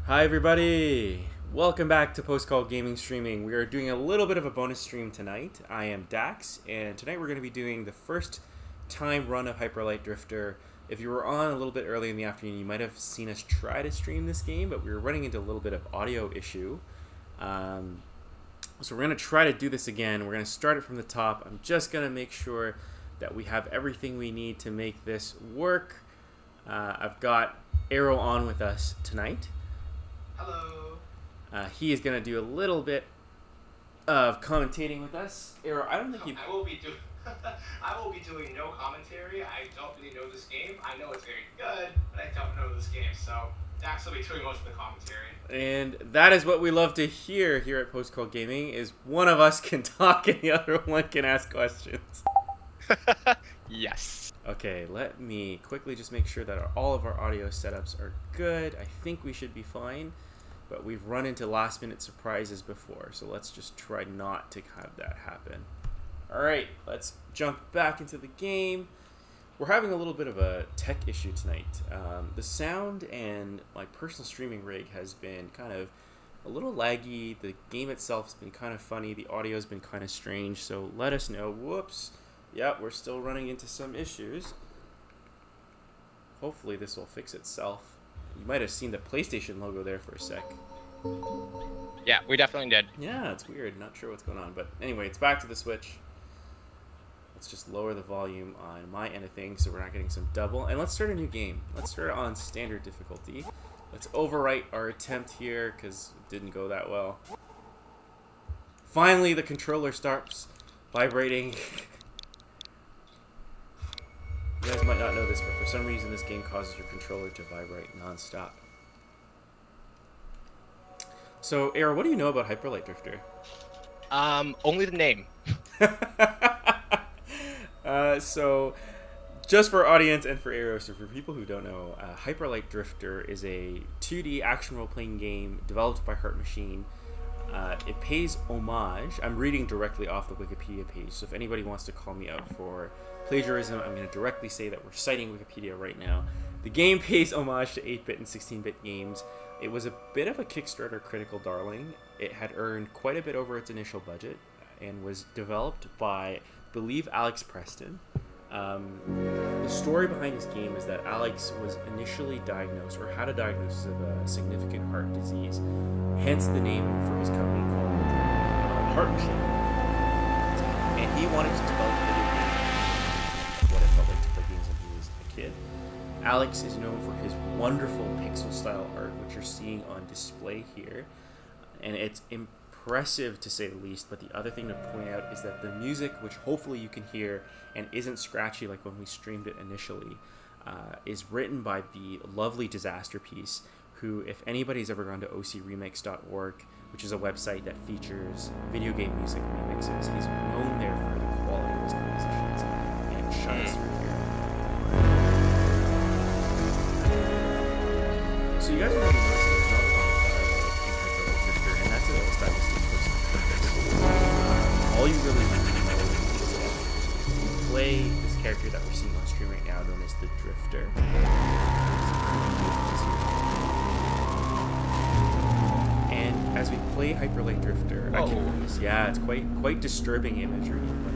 Hi everybody! Welcome back to Post Call Gaming Streaming. We are doing a little bit of a bonus stream tonight. I am Dax, and tonight we're going to be doing the first time run of Hyper Light Drifter. If you were on a little bit early in the afternoon, you might have seen us try to stream this game, but we were running into a little bit of audio issue. So we're going to try to do this again. We're going to start it from the top. I'm just going to make sure that we have everything we need to make this work. I've got Arrow on with us tonight. Hello. He is going to do a little bit of commentating with us. Arrow, I don't think you... I will be doing no commentary. I don't really know this game. I know it's very good, but I don't know this game, so Dax will be doing most of the commentary. And that is what we love to hear here at Post Call Gaming, is one of us can talk and the other one can ask questions. Yes. Okay, let me quickly just make sure that all of our audio setups are good. I think we should be fine, but we've run into last minute surprises before, so let's just try not to have that happen. Alright, let's jump back into the game. We're having a little bit of a tech issue tonight. The sound and my personal streaming rig has been kind of a little laggy. The game itself has been kind of funny. The audio has been kind of strange, so let us know. Whoops. Yep, we're still running into some issues. Hopefully this will fix itself. You might have seen the PlayStation logo there for a sec. Yeah, we definitely did. Yeah, it's weird. Not sure what's going on. But anyway, it's back to the Switch. Let's just lower the volume on my end of things so we're not getting some double. And let's start a new game. Let's start on standard difficulty. Let's overwrite our attempt here because it didn't go that well. Finally, the controller starts vibrating. You guys might not know this, but for some reason this game causes your controller to vibrate non-stop. So, Era, what do you know about Hyper Light Drifter? Only the name. So, just for our audience and for Arrow, so for people who don't know, Hyper Light Drifter is a 2D action role-playing game developed by Heart Machine. It pays homage. I'm reading directly off the Wikipedia page, so if anybody wants to call me out for plagiarism, I'm going to directly say that we're citing Wikipedia right now. The game pays homage to 8-bit and 16-bit games. It was a bit of a Kickstarter critical darling. It had earned quite a bit over its initial budget and was developed by, I believe, Alex Preston. The story behind this game is that Alex was initially diagnosed, or had a diagnosis of a significant heart disease, hence the name for his company called Heart Machine. And he wanted to develop video games, what it felt like to play games when he was a kid. Alex is known for his wonderful pixel-style art, which you're seeing on display here, and it's impressive to say the least. But the other thing to point out is that the music, which hopefully you can hear and isn't scratchy like when we streamed it initially, is written by the lovely Disaster Piece, who, if anybody's ever gone to ocremix.org, which is a website that features video game music remixes, he's known there for the quality of his compositions, and it shines through here. So you guys are going to be noticing there's not a lot of dialogue in Hyper Light Drifter, and that's a stylistic choice on purpose. All you really need to know is that you play this character that we're seeing on stream right now, known as the Drifter. And as we play Hyper Light Drifter, yeah, it's quite disturbing imagery, but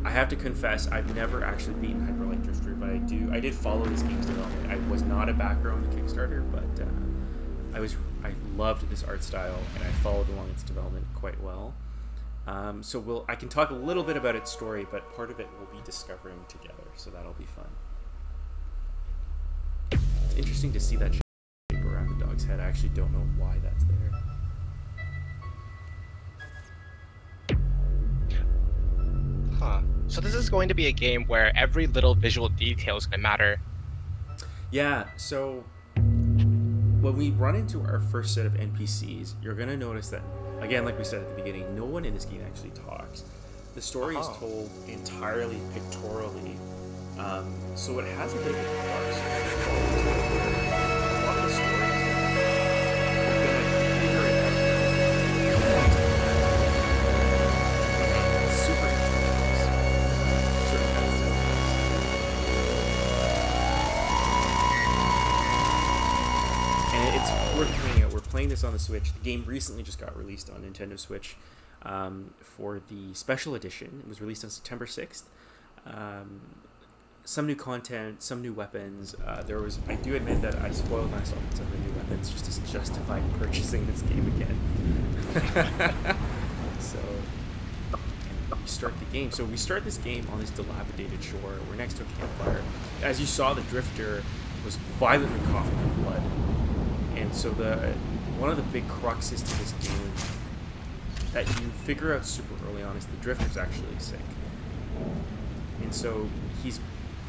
I have to confess, I've never actually beaten Hyper Light Drifter, but I did follow this game's development. I was not a backer on the Kickstarter, but I loved this art style, and I followed along its development quite well. So I can talk a little bit about its story, but part of it we'll be discovering together, so that'll be fun. It's interesting to see that shape around the dog's head. I actually don't know why that's there. Huh. So this is going to be a game where every little visual detail is going to matter. Yeah, so when we run into our first set of NPCs, you're going to notice that, again, like we said at the beginning, no one in this game actually talks. The story is told entirely pictorially, so it has a bit of a dark story. A lot of the stories we're going to figure it out. Super interesting. Certain kinds of and it's playing this on the Switch. The game recently just got released on Nintendo Switch for the special edition. It was released on September 6th. Some new content, some new weapons. I do admit that I spoiled myself with some of the new weapons just to justify purchasing this game again. So, we start the game. So we start this game on this dilapidated shore. We're next to a campfire. As you saw, the drifter was violently coughing up blood. And so one of the big cruxes to this game that you figure out super early on is the drifter's actually sick. And so he's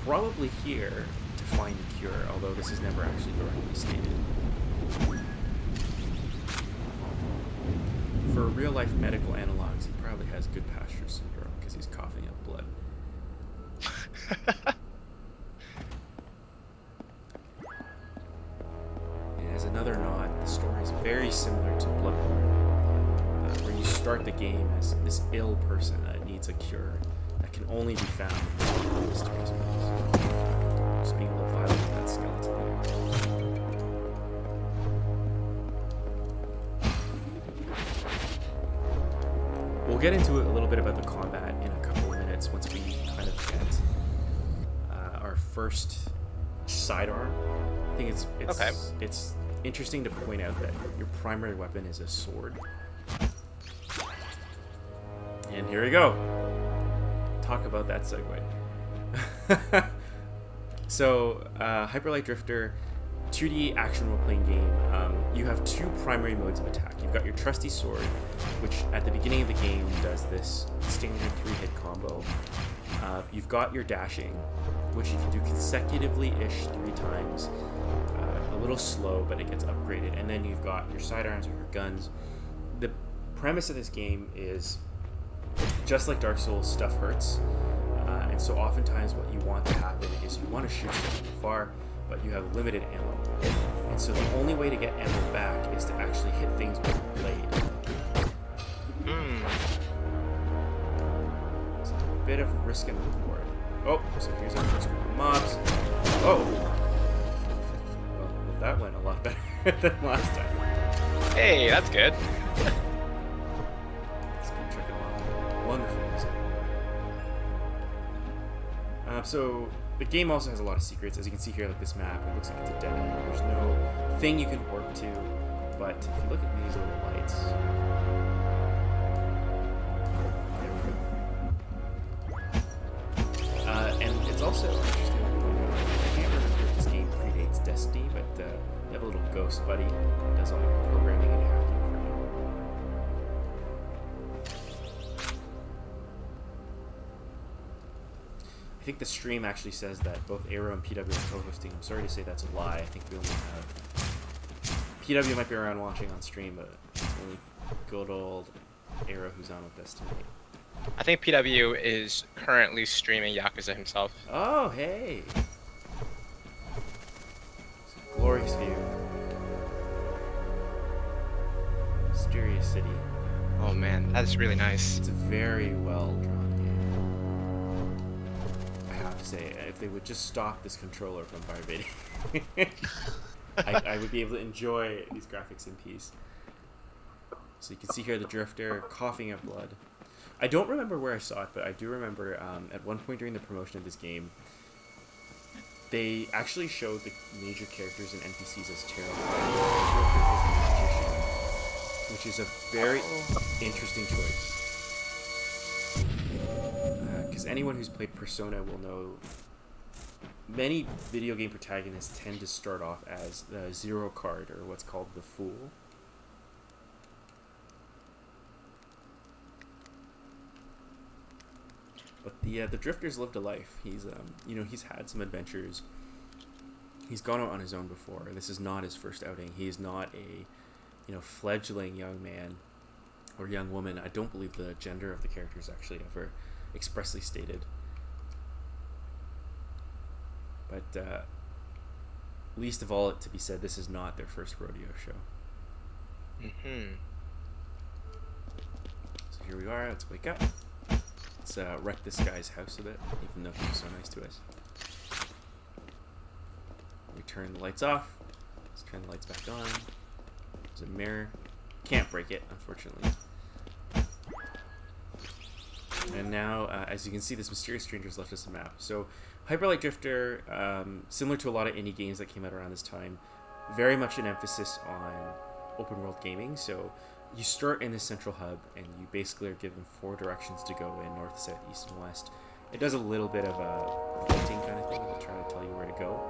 probably here to find a cure, although this is never actually directly stated. For real-life medical analogs, he probably has good pasture syndrome because he's coughing up blood. And as another nod, the story is very similar to Bloodborne, where you start the game as this ill person that needs a cure that can only be found in this mysterious place. Just being a little violent with that skeleton there. We'll get into a little bit about the combat in a couple of minutes once we kind of get our first sidearm. I think it's interesting to point out that your primary weapon is a sword. And here we go. Talk about that segue. So, Hyper Light Drifter, 2D action role-playing game. You have two primary modes of attack. You've got your trusty sword, which at the beginning of the game does this standard 3-hit combo. You've got your dashing, which you can do consecutively-ish 3 times. A little slow, but it gets upgraded. And then you've got your sidearms or your guns. The premise of this game is, just like Dark Souls, stuff hurts. And so oftentimes what you want to happen is you want to shoot something far, but you have limited ammo. And so the only way to get ammo back is to actually hit things with a blade. It's a bit of risk and reward. Oh, so here's our first group of mobs. Oh! Well, that went a lot better than last time. Hey, that's good. Let's keep trucking along. Wonderful music. So the game also has a lot of secrets. As you can see here, like this map, it looks like it's a dead end. There's no thing you can warp to, but if you look at these little lights, and it's also interesting. I can't remember if this game predates Destiny, but you have a little ghost buddy that does all your programming and hacking for you. I think the stream actually says that both Aero and PW are co-hosting. I'm sorry to say that's a lie. I think we only have... PW might be around watching on stream, but only good old Aero who's on with us tonight. I think PW is currently streaming Yakuza himself. Oh, hey! It's a glorious view. Mysterious city. Oh man, that's really nice. It's a very well drawn game. I have to say, if they would just stop this controller from vibrating, I would be able to enjoy these graphics in peace. So you can see here the drifter coughing up blood. I don't remember where I saw it, but I do remember at one point during the promotion of this game, they actually showed the major characters and NPCs as terrifying. The drifter is a magician, which is a very interesting choice. Because anyone who's played Persona will know many video game protagonists tend to start off as the zero card, or what's called the fool. But the drifter's lived a life. He's he's had some adventures. He's gone out on his own before. This is not his first outing. He is not a fledgling young man or young woman. I don't believe the gender of the character is actually ever expressly stated. But least of all, it to be said, this is not their first rodeo show. So here we are. Let's wake up. Let's wreck this guy's house a bit, even though he was so nice to us. We turn the lights off. Let's turn the lights back on. There's a mirror. Can't break it, unfortunately. And now, as you can see, this mysterious stranger's left us a map. So, Hyper Light Drifter, similar to a lot of indie games that came out around this time, very much an emphasis on open world gaming. So, you start in this central hub, and you basically are given 4 directions to go in: north, south, east, and west. It does a little bit of a hinting kind of thing to try to tell you where to go.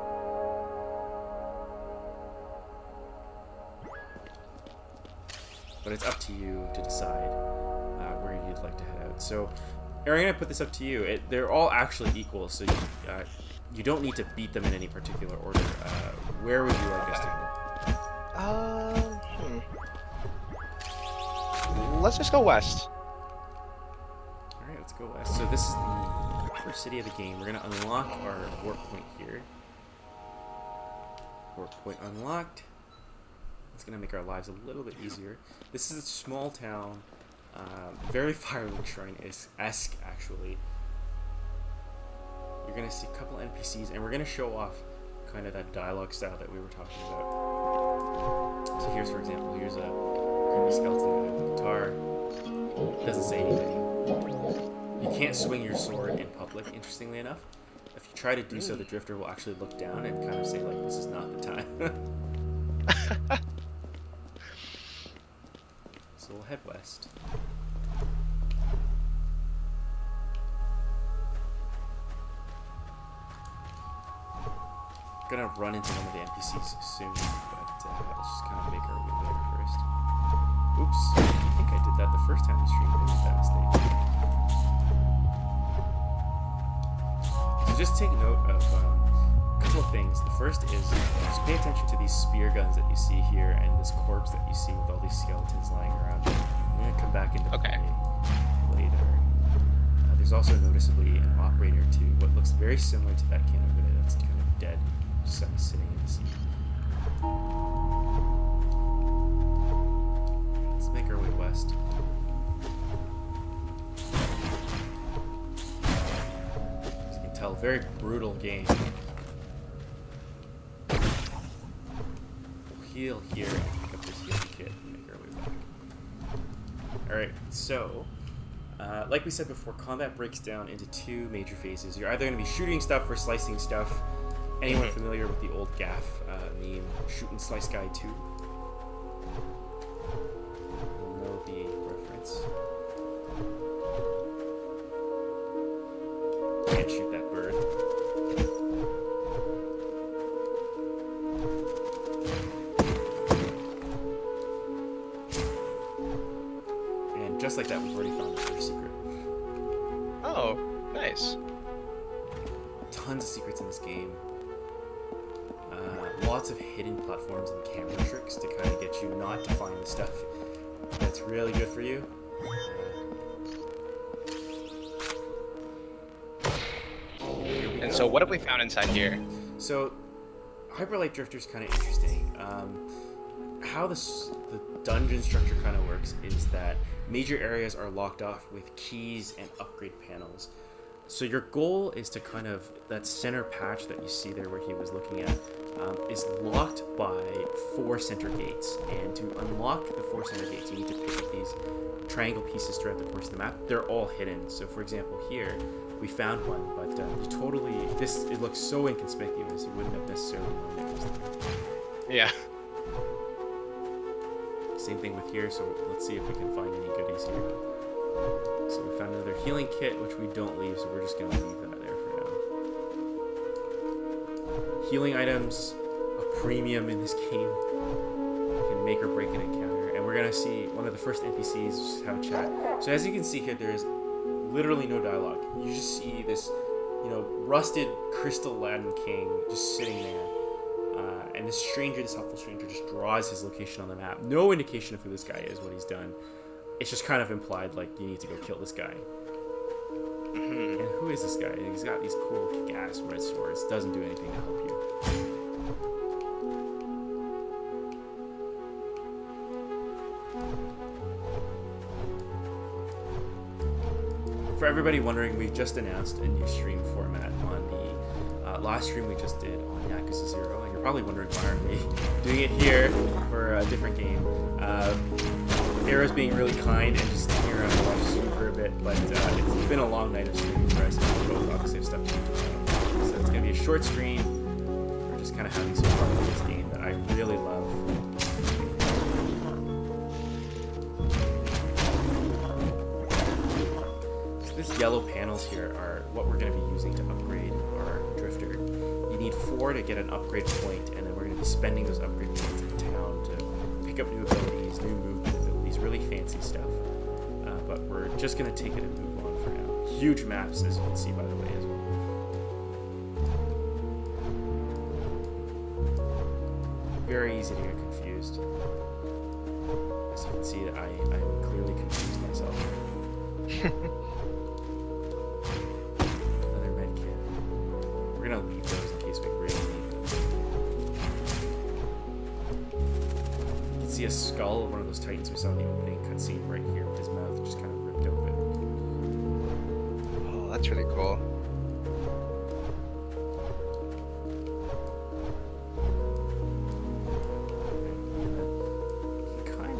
But it's up to you to decide where you'd like to head out. So, Aaron, I'm going to put this up to you. They're all actually equal, so you don't need to beat them in any particular order. Where would you like us to go? Let's just go west. Alright, let's go west. So this is the first city of the game. We're going to unlock our warp point here. Warp point unlocked. It's going to make our lives a little bit easier. This is a small town. Very Firelink Shrine-esque, actually. You're going to see a couple NPCs, and we're going to show off kind of that dialogue style that we were talking about. So here's, for example, here's a creepy skeleton with a guitar. Doesn't say anything. You can't swing your sword in public, interestingly enough. If you try to do so, the drifter will actually look down and kind of say, like, this is not the time. So we'll head west. Gonna run into one of the NPCs soon, but let's just kind of make our way there first. Oops, I think I did that the first time we streamed. I made that mistake. So just take note of a couple of things. The first is just pay attention to these spear guns that you see here and this corpse that you see with all these skeletons lying around. I'm gonna come back into play later. There's also noticeably an operator to what looks very similar to that can over there that's kind of dead. Just sitting in the seat. Let's make our way west. As you can tell, very brutal game. We'll heal here and pick up this healing kit and make our way back. Alright, so like we said before, combat breaks down into 2 major phases. You're either going to be shooting stuff or slicing stuff. Anyone familiar with the old gaff meme, Shoot and Slice Guy 2? Will know the reference. Can't shoot that bird. And just like that, we've already found the first secret. Oh, nice. Tons of secrets in this game. Lots of hidden platforms and camera tricks to kind of get you not to find the stuff that's really good for you. And so what have we found inside here? So, Hyper Light Drifter is kind of interesting. How the dungeon structure kind of works is that major areas are locked off with keys and upgrade panels. So your goal is to kind of, that center patch that you see there where he was looking at, is locked by 4 center gates. And to unlock the 4 center gates, you need to pick up these triangle pieces throughout the course of the map. They're all hidden. So for example, here, we found one, but you totally, it looks so inconspicuous, you wouldn't have necessarily known it was there. Yeah. Same thing with here, so let's see if we can find any goodies here. So we found another healing kit, which we don't leave, so we're just going to leave that there for now. Healing items, a premium in this game, can make or break an encounter. And we're going to see one of the first NPCs just have a chat. So as you can see here, there's literally no dialogue. You just see this, rusted crystal Latin king just sitting there. And this stranger, this helpful stranger, just draws his location on the map. No indication of who this guy is, what he's done. It's just kind of implied, like, you need to go kill this guy. And who is this guy? He's got these cool kick-ass red swords. Doesn't do anything to help you. For everybody wondering, we just announced a new stream format on the last stream we just did on Yakuza 0, and you're probably wondering why aren't we doing it here for a different game. Arrow's being really kind and just sticking around and watching stream for a bit, but it's been a long night of streaming for us. We both obviously have stuff to do. So it's going to be a short stream. We're just kind of having some fun with this game that I really love. So these yellow panels here are what we're going to be using to upgrade our drifter. You need 4 to get an upgrade point, and then we're going to be spending those upgrade points in town to pick up new abilities, new movement abilities, really fancy stuff. But we're just going to take it and move on for now. Huge maps, as you can see, by the way, as well. Very easy to get confused. As you can see, I'm clearly confused myself. Another med kit. We're going to leave those in case we really need them. You can see a skull of one of those titans we saw in the opening cutscene right here with his mouth just kind of ripped open. Oh, that's really cool.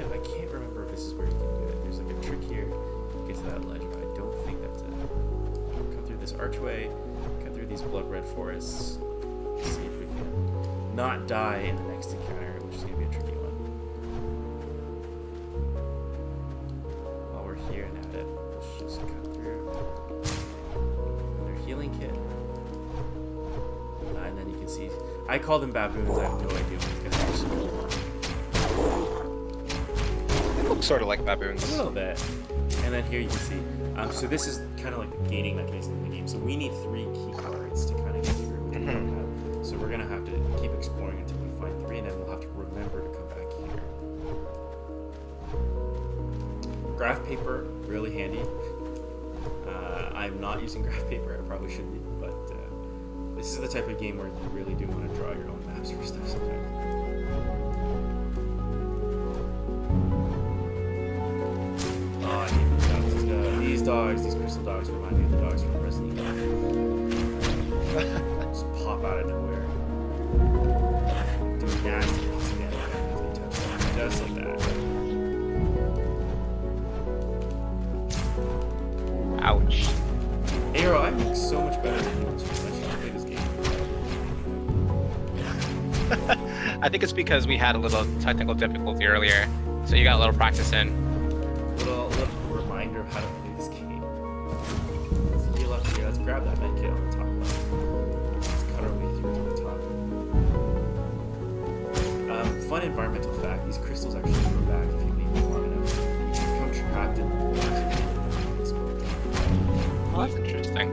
I can't remember if this is where you can do it. There's like a trick here to get to that ledge, but I don't think that's it. Come through this archway, cut through these blood red forests, see if we can not die in the next encounter, which is going to be a tricky one. While we're here and at it, let's just cut through. Another healing kit. And then you can see, I call them baboons, I have no idea what these guys are actually called. Looks sort of like baboons. A little bit. And then here you can see, so this is kind of like the gaining mechanism in the game. So we need 3 key cards to kind of get through what we don't have. So we're going to have to keep exploring until we find 3, and then we'll have to remember to come back here. Graph paper, really handy. I'm not using graph paper, I probably should be, but this is the type of game where you really do want to draw your own maps for stuff sometimes. These crystal dogs remind me of the dogs from Resident Evil. Just pop out of nowhere. Do nasty things again if they touch them. Just like that. Ouch. Arrow, I make so much better than you. I should play this game. I think it's because we had a little technical difficulty earlier, so you got a little practice in. Little reminder of how to play this game. Let's heal up here. Let's grab that med kit on the top left. Let's cut our way through to the top. Fun environmental fact: these crystals actually grow back if you leave them long enough. You can become trapped in the water. Oh, that's interesting.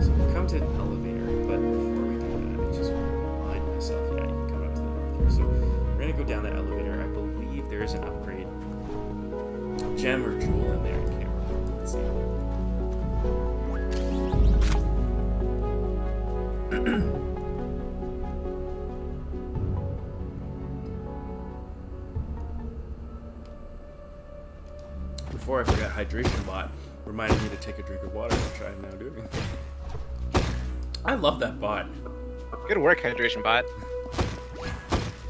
So we've come to an elevator, but before we do that, I just want to remind myself, yeah, you can come up to the north here. So we're going to go down that elevator. I believe there is an upgrade gem or jewel in there. I can't remember. Let's see. Before I forgot, hydration bot reminded me to take a drink of water, which I am now doing. I love that bot. Good work, hydration bot.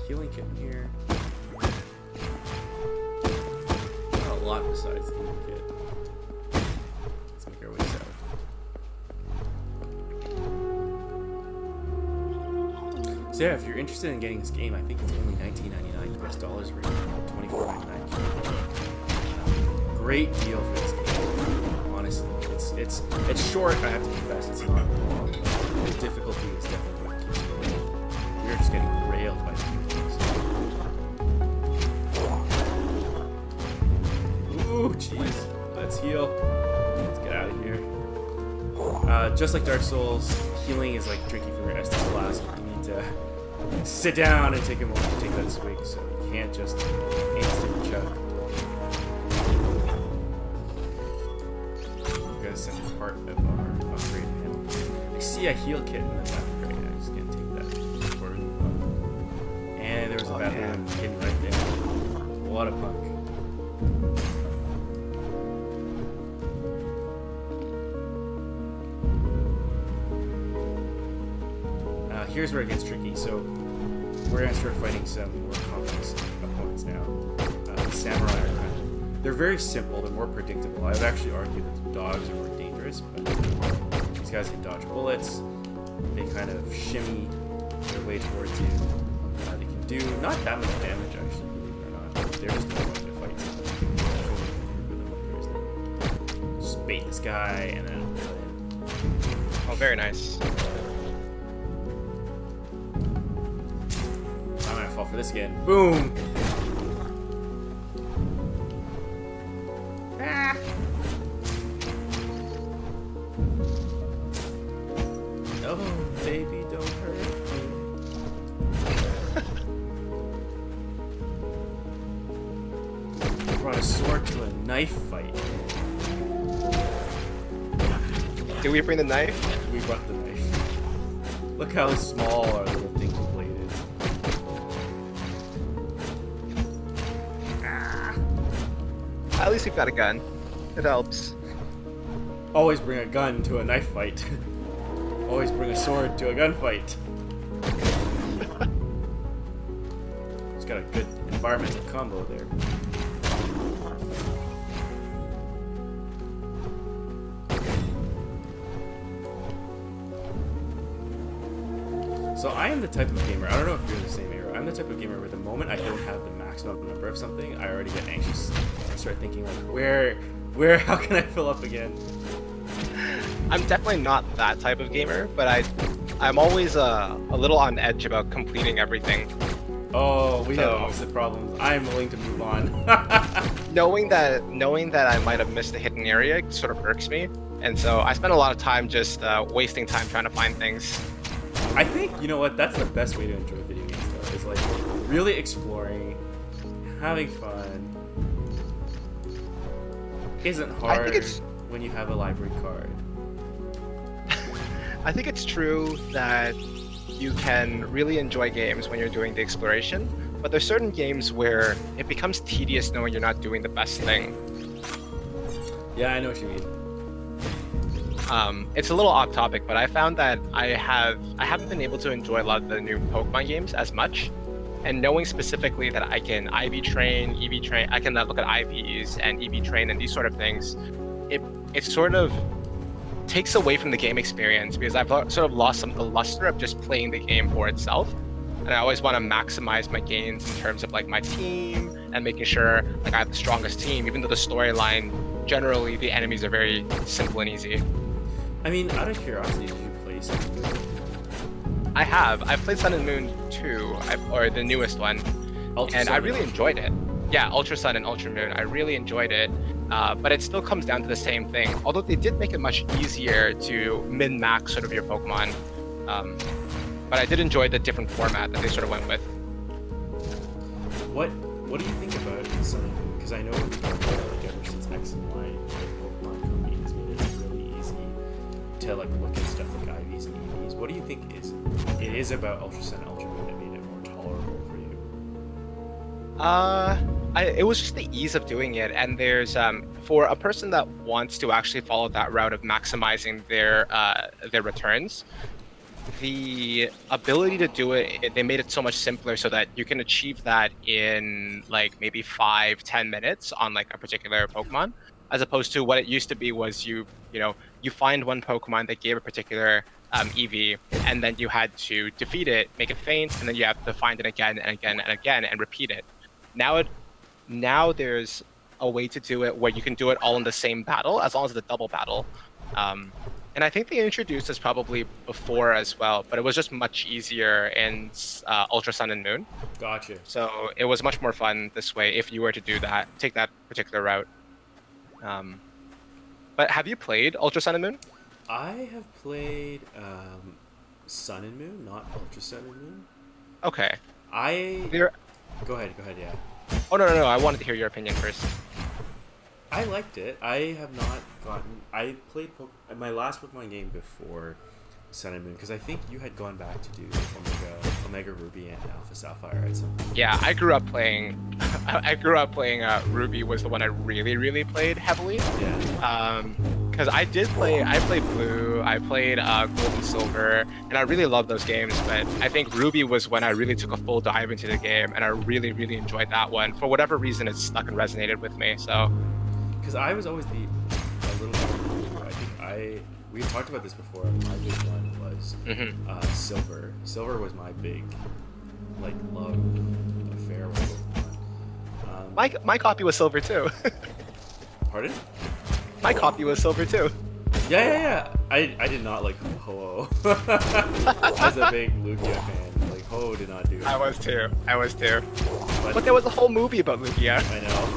Healing kit in here. Not a lot besides the healing kit. Let's make our way south. So yeah, if you're interested in getting this game, I think it's only $19.99 US dollars right now, $24.99. Great deal for this game. Honestly, it's short. I have to confess, it's not long. The difficulty is definitely what keeps going. We're just getting railed by the things. Ooh, jeez. Let's heal. Let's get out of here. Just like Dark Souls, healing is like drinking from your Estus flask. You need to sit down and take a moment to take that swig, so you can't just instant chug. Second part of our upgrade panel. I see a heal kit in the back right now. I'm just gonna take that before we move on. And there was a baboon hidden right there. What a punk. here's where it gets tricky. So we're gonna start fighting some more complex opponents now. The samurai are they're very simple. They're more predictable. I would actually argue that the dogs are more dangerous, but these guys can dodge bullets. They kind of shimmy their way towards you. They can do not that much damage, actually, believe it or not. They're just annoying to fight. Just bait this guy and then kill him. Oh, very nice. I'm gonna fall for this again. Boom! Ah! No, baby, don't hurt me. Brought a sword to a knife fight. Did we bring the knife? We brought the knife. Look how small our little dinky blade is. Ah. At least we've got a gun. It helps. Always bring a gun to a knife fight. Always bring a sword to a gunfight. It's got a good environmental combo there. So I am the type of gamer, I don't know if you're the same era, I'm the type of gamer where the moment I don't have the maximum number of something, I already get anxious. I start thinking like, how can I fill up again? I'm definitely not that type of gamer, but I'm always a little on edge about completing everything. Oh, we have opposite problems. I am willing to move on. knowing that I might have missed a hidden area sort of irks me, and so I spend a lot of time just wasting time trying to find things. I think, you know what, that's the best way to enjoy video games though, is like really exploring, having fun. Isn't hard when you have a library card. I think it's true that you can really enjoy games when you're doing the exploration, but there's certain games where it becomes tedious knowing you're not doing the best thing. Yeah, I know what you mean. It's a little off topic, but I found that I haven't been able to enjoy a lot of the new Pokemon games as much, and knowing specifically that I can IV train, EV train, I can look at IVs and EV train and these sort of things, it sort of takes away from the game experience because I've sort of lost some of the luster of just playing the game for itself, and I always want to maximize my gains in terms of like my team and making sure like I have the strongest team, even though the storyline generally the enemies are very simple and easy. I mean, out of curiosity, did you play Sun and Moon? I've played Sun and Moon 2, or the newest one, and I really enjoyed it. Yeah, Ultra Sun and Ultra Moon, I really enjoyed it, but it still comes down to the same thing, although they did make it much easier to min-max sort of your Pokemon, but I did enjoy the different format that they sort of went with. What do you think about Sun and Moon? Because I know we've been like ever since X and Y, the Pokemon company has made it really easy to like look at stuff like IVs and EVs. What do you think it is about Ultra Sun and Ultra Moon that made it more tolerable for you? It was just the ease of doing it, and there's for a person that wants to actually follow that route of maximizing their returns, the ability to do it, they made it so much simpler so that you can achieve that in like maybe 5-10 minutes on like a particular Pokemon, as opposed to what it used to be was you find one Pokemon that gave a particular Eevee, and then you had to defeat it, make it faint, and then you have to find it again and again and again and repeat it. Now there's a way to do it where you can do it all in the same battle, as long as it's a double battle. And I think they introduced this probably before as well, but it was just much easier in Ultra Sun and Moon. Gotcha. So it was much more fun this way if you were to do that, take that particular route. But have you played Ultra Sun and Moon? I have played Sun and Moon, not Ultra Sun and Moon. Okay. Go ahead, yeah. Oh, no, I wanted to hear your opinion first. I liked it. I have not gotten... I played my last Pokemon game before Sun and Moon, because I think you had gone back to do Omega Ruby and Alpha Sapphire at some point. Yeah, I grew up playing Ruby was the one I really, really played heavily. Yeah. because I played Blue, I played Gold and Silver, and I really love those games. But I think Ruby was when I really took a full dive into the game, and I really, really enjoyed that one. For whatever reason, it stuck and resonated with me. So, because I was always a little bit. I think we had talked about this before. My big one was Silver. Silver was my big like love affair with Pokemon. My copy was Silver too. Pardon? My copy was Silver too. Yeah. I did not like Ho-Oh. As a big Lugia fan, like Ho-Oh did not do it. I was too. But there was a whole movie about Lugia. I know.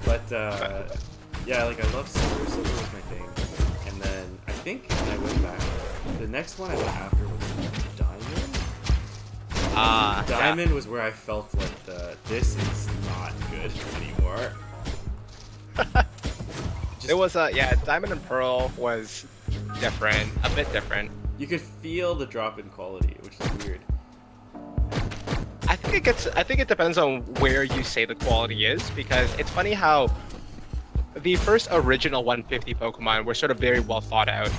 But yeah, like I love Silver. Silver was my thing. And then I think when I went back, the next one I went after was Diamond. Diamond was where I felt like this is not good anymore. It was Diamond and Pearl was different, a bit different. You could feel the drop in quality, which is weird. I think it depends on where you say the quality is, because it's funny how the first original 150 Pokemon were sort of very well thought out,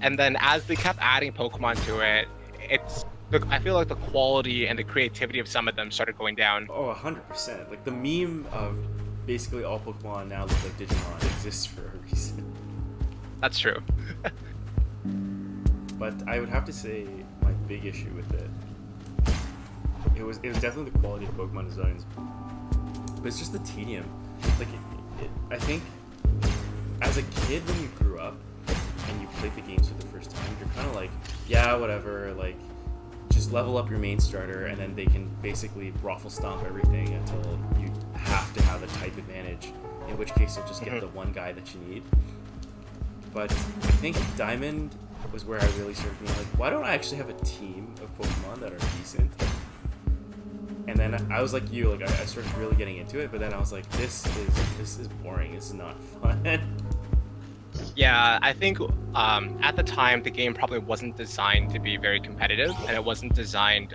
and then as they kept adding Pokemon to it, I feel like the quality and the creativity of some of them started going down. Oh, 100%. Like the meme of basically all Pokemon now look like Digimon exists for a reason. That's true. But I would have to say my big issue with it was definitely the quality of Pokemon designs, but it's just the tedium. Like I think as a kid when you grew up and you played the games for the first time, you're kind of like, yeah, whatever, like just level up your main starter and then they can basically raffle stomp everything until you have to have a type advantage, in which case you'll just get the one guy that you need. But I think Diamond was where I really started being like, why don't I actually have a team of Pokemon that are decent? And then I was like you, like I started really getting into it, but then I was like, this is boring, this is not fun. Yeah, I think at the time the game probably wasn't designed to be very competitive, and it wasn't designed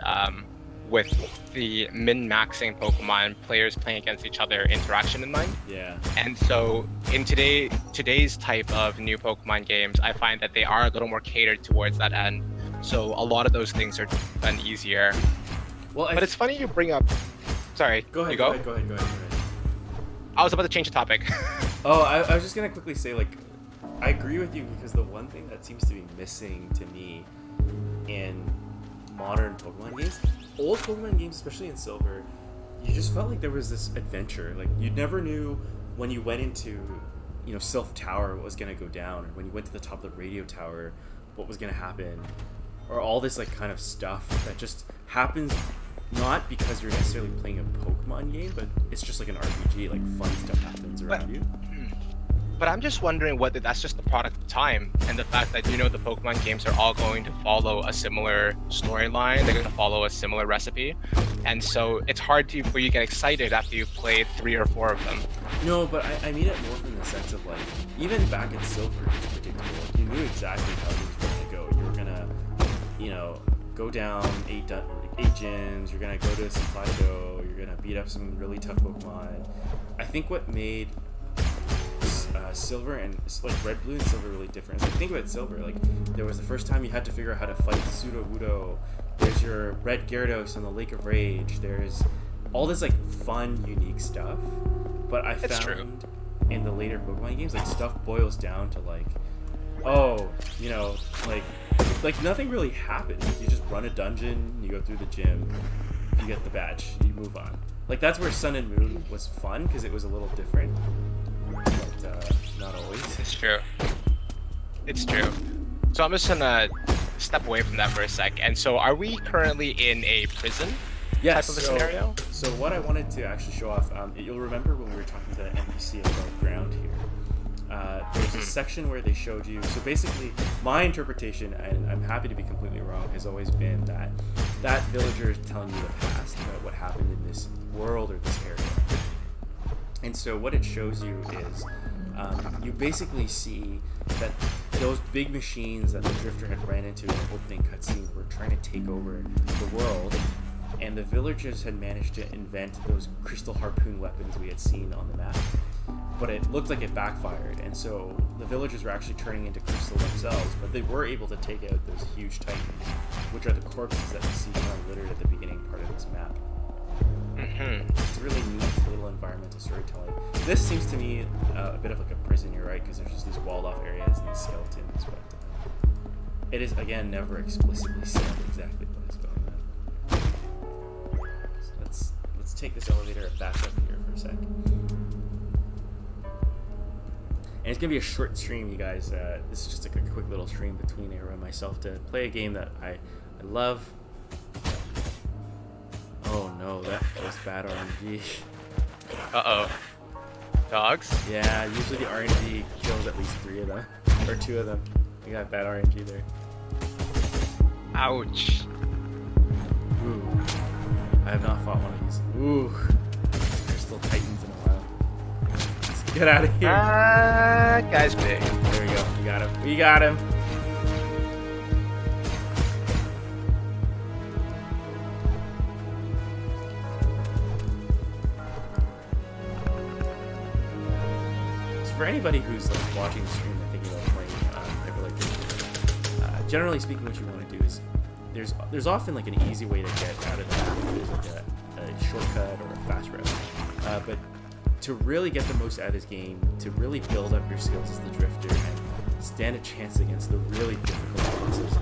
with the min-maxing Pokemon players playing against each other interaction in mind. Yeah. And so in today's type of new Pokemon games, I find that they are a little more catered towards that end. So a lot of those things are done easier. Well, but it's funny you bring up. Sorry. Go ahead. You go? Go ahead. I was about to change the topic. Oh, I was just gonna quickly say, like, I agree with you, because the one thing that seems to be missing to me in modern Pokemon games, old Pokemon games, especially in Silver, you just felt like there was this adventure. Like, you never knew when you went into, Sylph Tower what was gonna go down, or when you went to the top of the radio tower what was gonna happen, or all this like kind of stuff that just happens not because you're necessarily playing a Pokemon game, but it's just like an RPG, like fun stuff happens around you. But I'm just wondering whether that's just the product of time and the fact that, the Pokemon games are all going to follow a similar storyline, they're going to follow a similar recipe, and so it's hard for you to get excited after you've played 3 or 4 of them. No, but I mean it more from the sense of, like, even back in Silver, it was predictable. Like, you knew exactly how things were going to go. You were going to, go down 8 gyms, you're going to go to some plateau, you're going to beat up some really tough Pokemon. I think what made Silver and like Red, Blue, and Silver really different. So think about Silver, like there was the first time you had to figure out how to fight Sudowoodo. There's your Red Gyarados on the Lake of Rage. There's all this like fun, unique stuff. But I found in the later Pokemon games, like stuff boils down to like, like nothing really happens. You just run a dungeon, you go through the gym, you get the badge, you move on. Like that's where Sun and Moon was fun because it was a little different. But not always. It's true. So I'm just gonna step away from that for a sec. And so, are we currently in a prison type of a scenario? So what I wanted to actually show off, you'll remember when we were talking to the NPC above ground here. There's a section where they showed you. So basically, my interpretation, and I'm happy to be completely wrong, has always been that villager is telling you the past about what happened in this world or this area. And so what it shows you is you basically see that those big machines that the Drifter had ran into in the opening cutscene were trying to take over the world, and the villagers had managed to invent those crystal harpoon weapons we had seen on the map. But it looked like it backfired, and so the villagers were actually turning into crystal themselves, but they were able to take out those huge titans, which are the corpses that we see kind of littered at the beginning part of this map. It's a really neat little environmental storytelling. This seems to me a bit of like a prison, you're right, because there's just these walled off areas and these skeletons, but it is, again, never explicitly said exactly what is going on. So let's take this elevator back up here for a sec. And it's going to be a short stream, you guys. This is just like a quick little stream between Aero and myself to play a game that I love. Oh no, that was bad RNG. Uh-oh. Dogs? Yeah, usually the RNG kills at least 3 of them. Or 2 of them. We got bad RNG there. Ouch. Ooh. I have not fought one of these. Ooh. There's still titans in a while. Let's get out of here. Guy's big. There we go. We got him. We got him. For anybody who's like watching the stream and thinking about playing Hyperlight Drifter, generally speaking, what you want to do is there's often like an easy way to get out of the map. There's like a shortcut or a fast route, but to really get the most out of this game, to really build up your skills as the drifter and stand a chance against the really difficult bosses,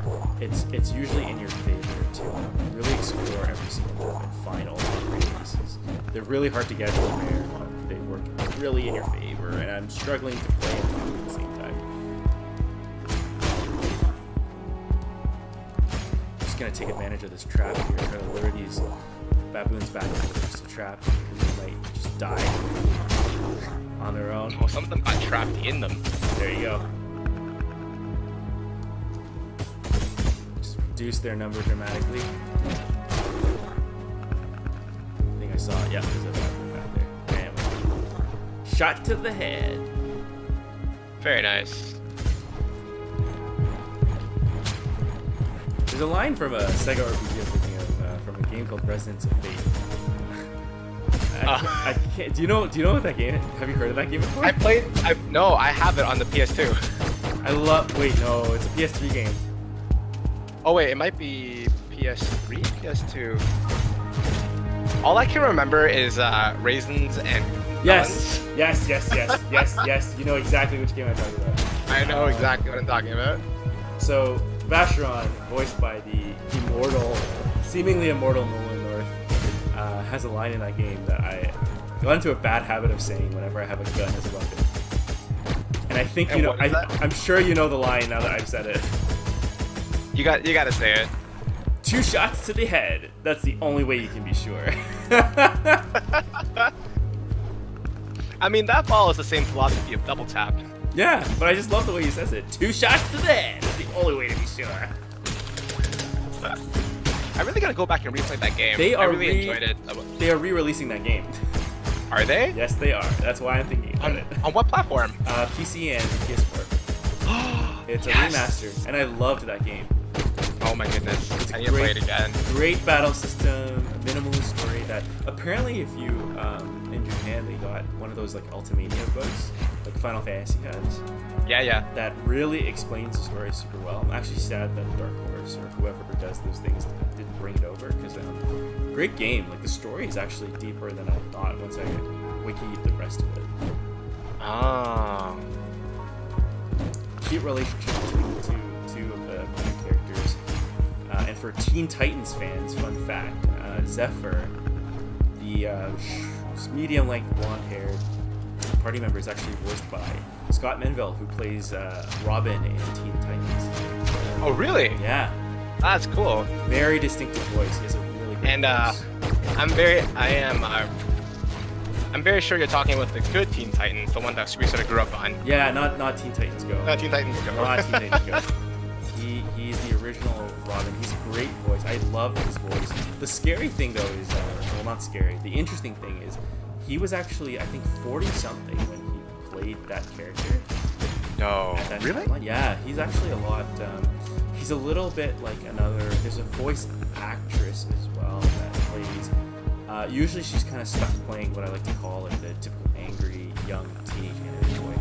it's usually in your favor to really explore every single map and find all the great pieces. They're really hard to get to rare, but they work really in your favor, and I'm struggling to play and talk at the same time. Just gonna take advantage of this trap here, try to lure these baboons back into the crystal trap, because they might just die on their own. Oh, some of them got trapped in them. There you go. Just reduce their number dramatically. I think I saw it. Yeah, there's a baboon back there. Damn. Shot to the head. Very nice. There's a line from a Sega RPG I'm thinking of, from a game called Resonance of Fate. I can't. Do you know what that game is? Have you heard of that game before? No, I have it on the PS2. Wait, no, it's a PS3 game. Oh wait, it might be PS3, PS2. All I can remember is raisins and Yes, yes. You know exactly which game I'm talking about. I know exactly what I'm talking about. So, Vacheron, voiced by the seemingly immortal Nolan North, has a line in that game that I got into a bad habit of saying whenever I have a gun as a weapon. And I think you know. I'm sure you know the line now that I've said it. You got to say it. 2 shots to the head. That's the only way you can be sure. I mean, that follows the same philosophy of double tap. Yeah, but I just love the way he says it. 2 shots to the head. That's the only way to be sure. I'm really gonna go back and replay that game. I really enjoyed it. They are re-releasing that game. Are they? Yes, they are. That's why I'm thinking about it. On what platform? PC and PS4. It's a remaster, and I loved that game. Oh my goodness. It's I need to play it again. Great battle system, minimalist story that apparently if you, in Japan, they got one of those like Ultimania books, like Final Fantasy has. Yeah. That really explains the story super well. I'm actually sad that Dark Horse or whoever does those things didn't bring it over, because great game. Like the story is actually deeper than I thought once I wikied the rest of it. Oh. Cute relationship between two of the main characters. And for Teen Titans fans, fun fact, Zephyr, the medium-length blonde-haired party member, is actually voiced by Scott Menville, who plays Robin in Teen Titans. Oh, really? Yeah. That's cool. Very distinctive voice. He has a really good voice. I'm very sure you're talking about the good Teen Titans, the one that we sort of grew up on. Yeah, not Teen Titans Go. Not Teen Titans Go. Not Teen Titans Go. He's the original Robin. He's a great voice. I love his voice. The scary thing, though, is... well, not scary. The interesting thing is he was actually, I think, 40-something when he played that character. No. Really? Timeline. Yeah, he's actually a lot... he's a little bit like another... There's a voice actress as well that plays... usually she's kind of stuck playing what I like to call like the typical angry young teenage anime boy.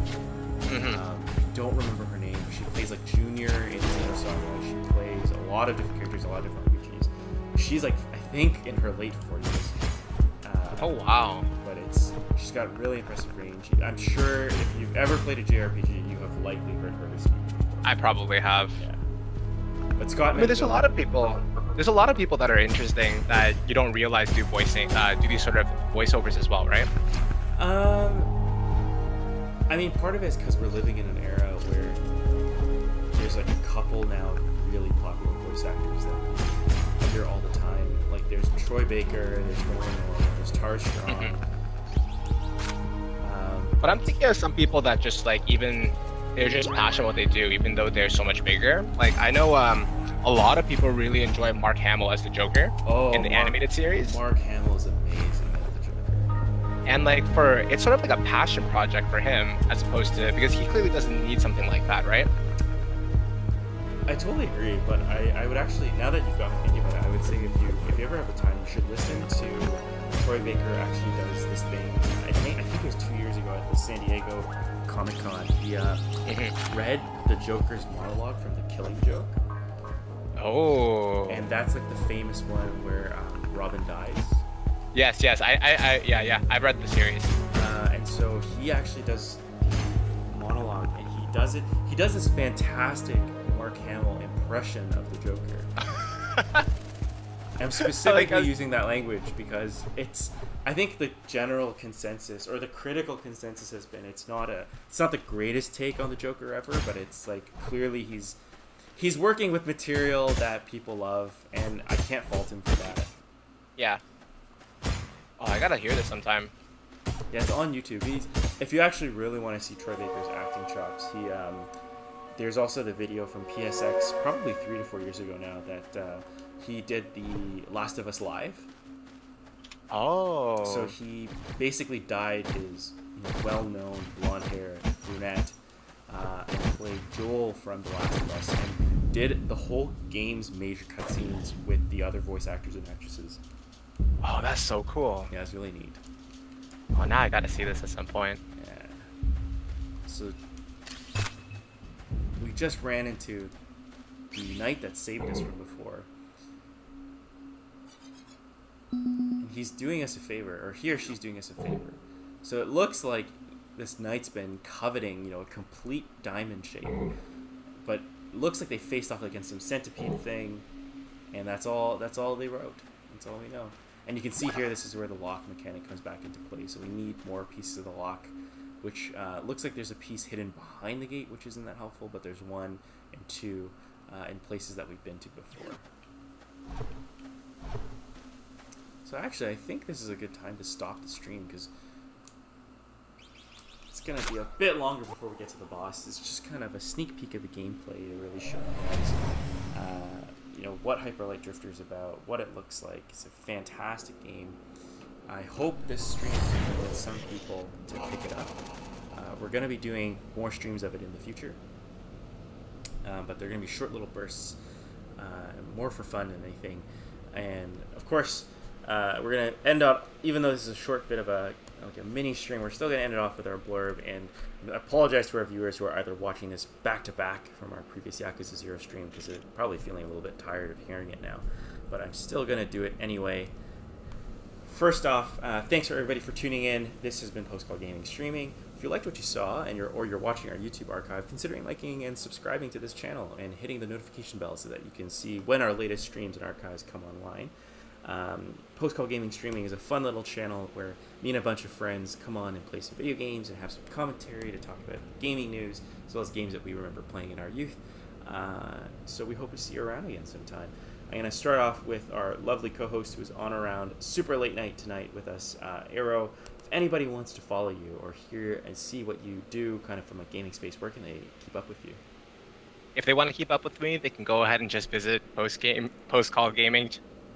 don't remember her name. She plays like Junior in Zelda-like. She plays a lot of different characters, a lot of different RPGs. She's like, I think, in her late 40s. Oh wow! But she's got really impressive range. I'm sure if you've ever played a JRPG, you have likely heard her speak before. I probably have. Yeah. But Scott, I mean, there's a lot of people. There's a lot of people that are interesting that you don't realize do these sort of voiceovers as well, right? I mean, part of it is because we're living in an era where there's like a couple now really popular voice actors that we hear all the time. Like there's Troy Baker, there's Norman Norman, there's Tara Strong. But I'm thinking of some people that just like they're just passionate what they do, even though they're so much bigger. Like I know a lot of people really enjoy Mark Hamill as the Joker in the animated series. Mark Hamill is amazing as the Joker. And like it's sort of like a passion project for him, as opposed to, because he clearly doesn't need something like that, right? I totally agree, but I would actually, now that you've got me thinking about it, I would say if you ever have the time, you should listen to Troy Baker actually does this thing. I think it was 2 years ago at the San Diego Comic-Con. He read the Joker's monologue from The Killing Joke. Oh. And that's like the famous one where Robin dies. Yes. Yeah. I've read the series. And so he actually does the monologue, and he does this fantastic Mark Hamill impression of the Joker. I'm specifically using that language because I think the general consensus, or the critical consensus, has been it's not the greatest take on the Joker ever, but it's like clearly he's working with material that people love, and I can't fault him for that. Yeah. Oh, I gotta hear this sometime. Yeah, it's on YouTube. If you actually really want to see Troy Baker's acting chops, there's also the video from PSX, probably 3 to 4 years ago now, that he did the Last of Us Live. Oh. So he basically dyed his well-known blonde hair brunette and played Joel from The Last of Us, and did the whole game's major cutscenes with the other voice actors and actresses. Oh, that's so cool. Yeah, it's really neat. Oh, now I gotta see this at some point. Yeah. So we just ran into the knight that saved us from before. And he's doing us a favor, or he or she's doing us a favor. So it looks like this knight's been coveting, a complete diamond shape. But it looks like they faced off against some centipede thing, and that's all they wrote. That's all we know. And you can see here, this is where the lock mechanic comes back into play. So we need more pieces of the lock, which looks like there's a piece hidden behind the gate, which isn't that helpful, but there's 1 and 2 in places that we've been to before. So actually, I think this is a good time to stop the stream, because it's going to be a bit longer before we get to the boss. It's just kind of a sneak peek of the gameplay to really show you guys what Hyper Light Drifter is about, what it looks like. It's a fantastic game. I hope this stream can convince some people to pick it up. We're going to be doing more streams of it in the future, but they're going to be short little bursts, more for fun than anything. And of course, we're going to end up, even though this is a short bit of a mini stream, we're still going to end it off with our blurb. And I apologize to our viewers who are either watching this back to back from our previous Yakuza 0 stream, because they're probably feeling a little bit tired of hearing it now, but I'm still going to do it anyway. First off, thanks for everybody for tuning in. This has been Post Call Gaming Streaming. If you liked what you saw, and you're watching our YouTube archive, considering liking and subscribing to this channel and hitting the notification bell so that you can see when our latest streams and archives come online. Post Call Gaming Streaming is a fun little channel where me and a bunch of friends come on and play some video games and have some commentary to talk about gaming news, as well as games that we remember playing in our youth. So we hope to see you around again sometime. I'm going to start off with our lovely co-host who is on around super late night tonight with us, Arrow. If anybody wants to follow you or hear and see what you do kind of from a gaming space, where can they keep up with you? If they want to keep up with me, they can go ahead and just visit Post Call Gaming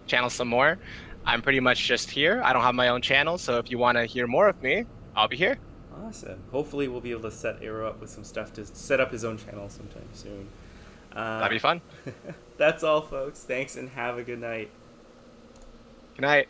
channel some more. I'm pretty much just here. I don't have my own channel, so if you want to hear more of me, I'll be here. Awesome. Hopefully we'll be able to set Arrow up with some stuff to set up his own channel sometime soon. That'd be fun. That's all, folks. Thanks, and have a good night. Good night.